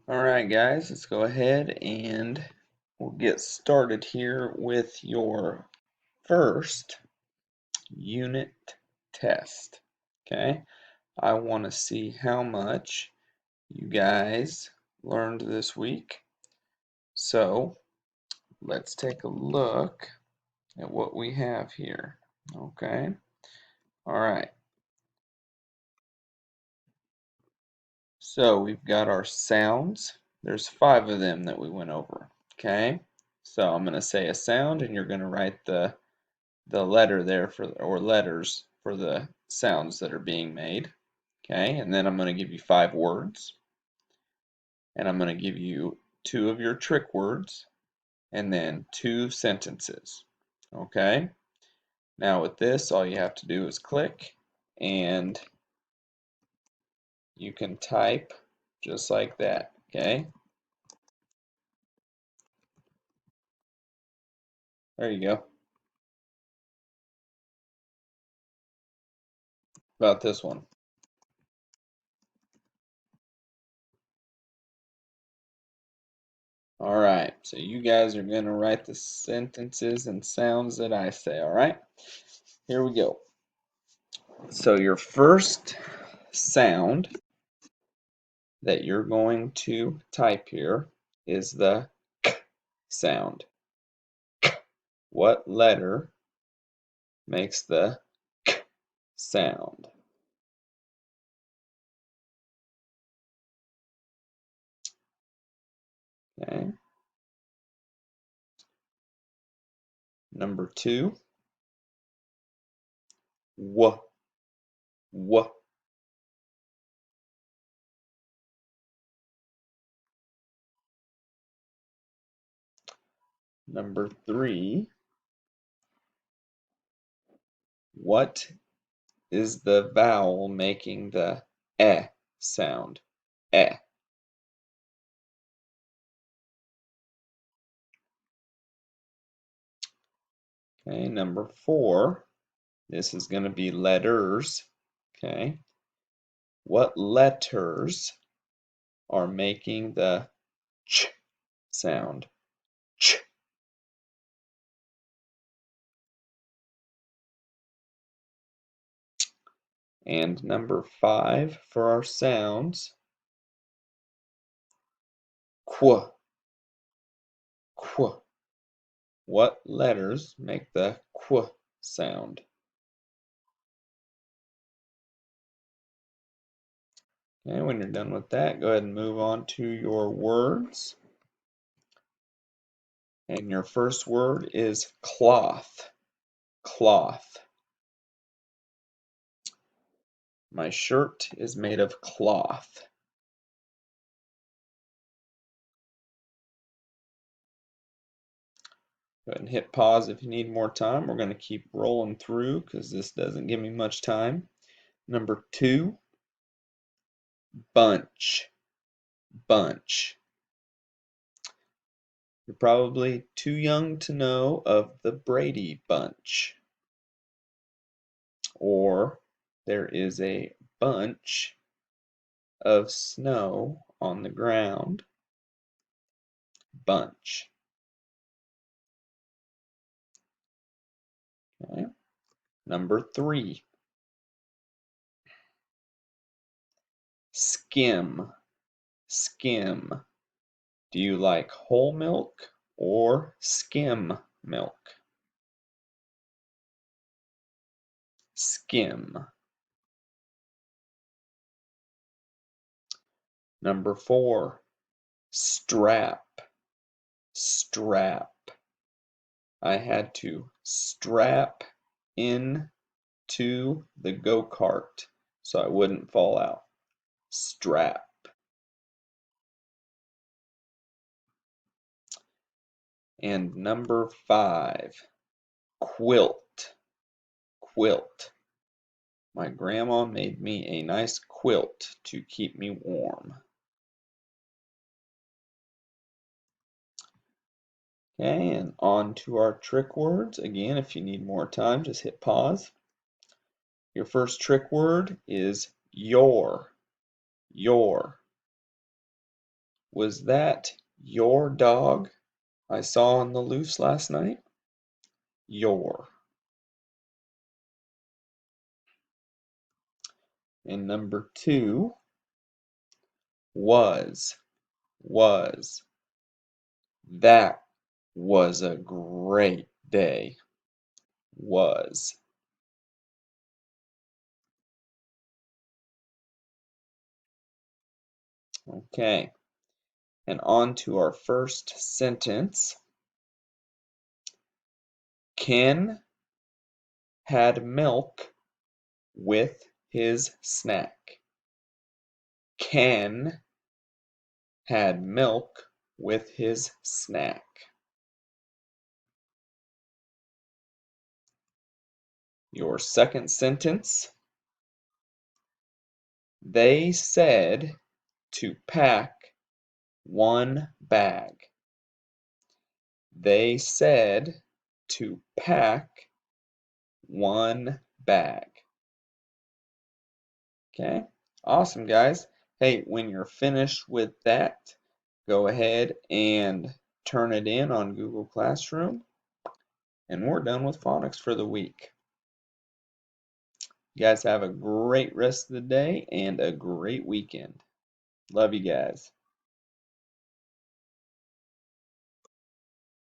Alright guys, let's go ahead and we'll get started here with your first unit test. Okay, I want to see how much you guys learned this week. So let's take a look at what we have here. Okay, alright, so we've got our sounds. There's 5 of them that we went over. Okay, so I'm going to say a sound and you're going to write the letter there for or letters for the sounds that are being made. Okay, and then I'm going to give you 5 words, and I'm going to give you 2 of your trick words, and then 2 sentences. Okay, now with this, all you have to do is click, and you can type just like that. Okay, there you go. About this one. Alright, so you guys are going to write the sentences and sounds that I say, alright? Here we go. So your first sound that you're going to type here is the k sound. What letter makes the k sound? Okay. Number 2, w, w. Number 3, what is the vowel making the sound? Eh. Okay, number 4, this is going to be letters. Okay. What letters are making the ch sound? Ch. And number 5 for our sounds, qu, qu. What letters make the qu sound? Okay, when you're done with that, go ahead and move on to your words. And your first word is cloth. Cloth. My shirt is made of cloth. Go ahead and hit pause if you need more time. We're going to keep rolling through because this doesn't give me much time. Number 2, bunch. Bunch. You're probably too young to know of the Brady Bunch. Or there is a bunch of snow on the ground. Bunch. Okay. Number 3, skim. Skim. Do you like whole milk or skim milk? Skim. Number 4, strap. Strap. I had to strap in to the go-kart so I wouldn't fall out. Strap. And number 5, quilt. Quilt. My grandma made me a nice quilt to keep me warm. Okay, and on to our trick words. Again, if you need more time, just hit pause. Your first trick word is your. Your. Was that your dog I saw on the loose last night? Your. And number 2, was. That was a great day. Was. Okay. And on to our first sentence. Ken had milk with his snack. Ken had milk with his snack. Your second sentence. They said to pack one bag. They said to pack one bag. Okay, awesome, guys. Hey, when you're finished with that, go ahead and turn it in on Google Classroom, and we're done with phonics for the week. You guys have a great rest of the day and a great weekend. Love you guys.